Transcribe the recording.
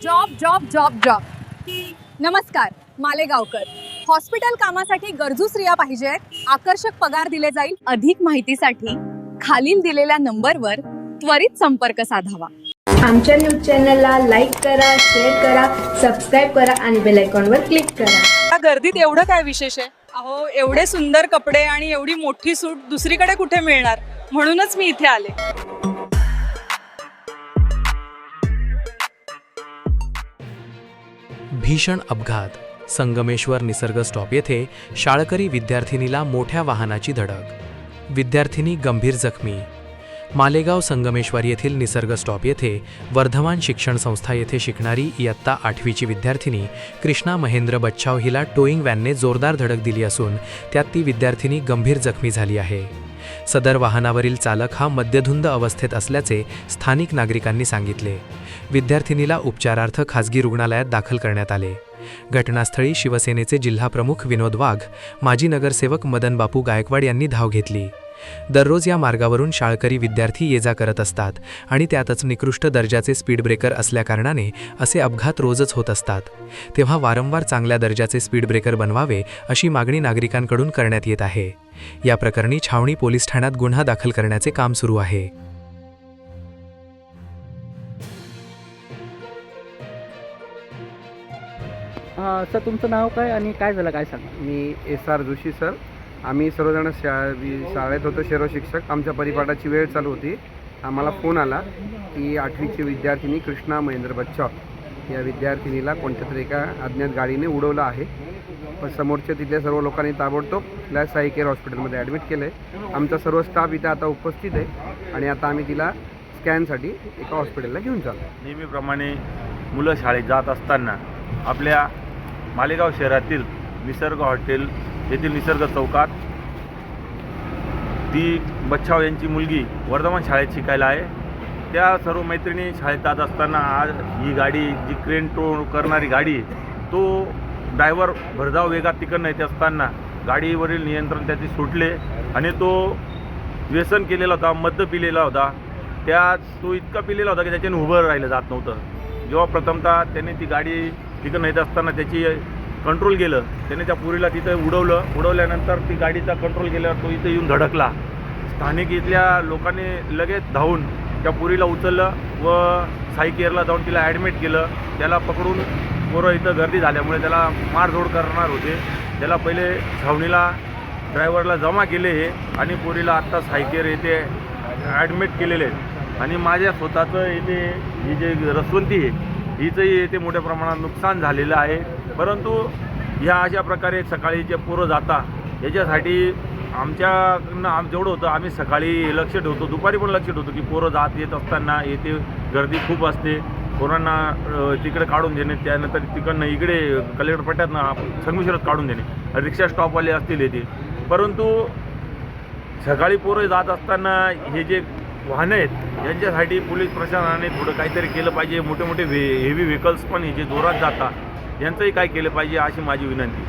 Job job job job. नमस्कार, Malegaonkar. Hospital कामासाठी गरजू स्त्रिया पाहिजेत. आकर्षक पगार दिले जाईल. अधिक माहितीसाठी खालील दिलेल्या नंबरवर त्वरित संपर्क साधावा. आमच्या न्यूज चॅनलला लाईक करा, शेअर करा, सबस्क्राईब करा आणि बेल आयकॉनवर क्लिक करा. या गर्दीत एवढं काय विशेष आहे? अहो, एवढे सुंदर कपडे आणि एवढी मोठी सूट दुसरीकडे कुठे मिळणार, म्हणूनच मी इथे आले. भीषण अपघात. संगमेश्वर निसर्ग स्टॉप येथे शाळकरी विद्यार्थिनीला मोठ्या वाहनाची धडक. विद्यार्थिनी गंभीर जखमी. मालेगाव संगमेश्वर येथील निसर्ग स्टॉप येथे वर्धमान शिक्षण संस्था येथे शिकणारी इयत्ता 8वीची विद्यार्थिनी कृष्णा महेंद्र बच्छाव हिला टोईंग व्हॅनने जोरदार धडक दिली असून त्यात ती विद्यार्थिनी गंभीर जखमी झाली आहे. सदर वाहनावरील चालक हा मद्यधुंद अवस्थेत असल्याचे स्थानिक नागरिकांनी सांगितले. विद्यार्थिनीला उपचारार्थ खासगी रुग्णालयात दाखल करण्यात आले. घटनास्थळी शिवसेनेचे जिल्हाप्रमुख विनोद वाघ, माजी नगरसेवक मदन बापू गायकवाड यांनी धाव घेतली. दररोज या मार्गावरून शाळकरी विद्यार्थी ये-जा करत असतात आणि त्यातच निकृष्ट दर्जाचे स्पीड ब्रेकर असल्याकारणाने असे अपघात रोजच होत असतात. तेव्हा वारंवार चांगल्या दर्जाचे स्पीड ब्रेकर बनवावे अशी मागणी नागरिकांकडून करण्यात येत आहे. या प्रकरणी छावणी पोलीस ठाण्यात गुन्हा दाखल करण्याचे काम सुरू आहे. सर, तुमचं नाव काय आणि काय झालं काय सांगा. मी SR जोशी सर. आम्ही सर्वजण शाळेत होतो, शेरो शिक्षक. आमच्या परिपाठाची वेळ चालू होती. आम्हाला फोन आला की 8वीची विद्यार्थिनी कृष्णा महेंद्र बच्छाव या विद्यार्थिनीला कोणत्या तरी एका अज्ञात गाडीने उडवलं आहे. पण समोरच्या तिथल्या सर्व लोकांनी ताबडतोब तिला साई केअर हॉस्पिटलमध्ये ॲडमिट केलं आहे. आमचा सर्व स्टाफ इथे आता उपस्थित आहे आणि आता आम्ही तिला स्कॅनसाठी एका हॉस्पिटलला घेऊन चाललो. नेहमीप्रमाणे मुलं शाळेत जात असताना आपल्या मालेगाव शहरातील निसर्ग हॉटेल येथील निसर्ग चौकात ती बच्छाव यांची मुलगी वर्धमान शाळेत शिकायला आहे. त्या सर्व मैत्रिणी शाळेत जात असताना आज ही गाडी जी क्रेन टो करणारी गाडी तो ड्रायव्हर भरधाव वेगात तिकडनं येत असताना गाडीवरील नियंत्रण त्याचे सुटले आणि तो व्यसन केलेला होता, मद्य पिलेला होता. तो इतका पिलेला होता की त्याच्याने उभं राहिलं जात नव्हतं. जेव्हा प्रथमतः त्याने ती गाडी तिकडं येत असताना त्याची कंट्रोल केलं. त्याने त्या पुरीला तिथं उडवल्यानंतर ती गाडीचा कंट्रोल केल्यावर तो इथं येऊन धडकला. स्थानिक इथल्या लोकांनी लगेच धावून त्या पुरीला उचललं व साई केअरला जाऊन तिला ॲडमिट केलं. त्याला पकडून पोरं इथं गर्दी झाल्यामुळे त्याला मारझोड करणार होते. त्याला पहिले छावणीला ड्रायव्हरला जमा केले हे आणि पुरीला आत्ता साई केअर येथे ॲडमिट केलेले आहेत. आणि माझ्या स्वतःचं येथे ही जे रसवंती आहे हिचंही येथे मोठ्या प्रमाणात नुकसान झालेलं आहे. परंतु ह्या अशा प्रकारे सकाळी जे पोरं जाता याच्यासाठी आमच्याकडनं जेवढं होतं आम्ही सकाळी लक्ष ठेवतो, दुपारी पण लक्ष ठेवतो की पोरं जात येत असताना येथे गर्दी खूप असते. पोरांना तिकडे काढून देणे, त्यानंतर तिकडनं इकडे कलेक्टर पट्ट्यातनं संगमेश्वरात काढून देणे, रिक्षा स्टॉपवाले असतील येथे. परंतु सकाळी पोरं जात असताना हे जे वाहनं आहेत यांच्यासाठी पोलीस प्रशासनाने थोडं काहीतरी केलं पाहिजे. मोठे मोठे हेवी व्हेकल्स पण हे जे जोरात जातात यांचंही काय केलं पाहिजे अशी माझी विनंती.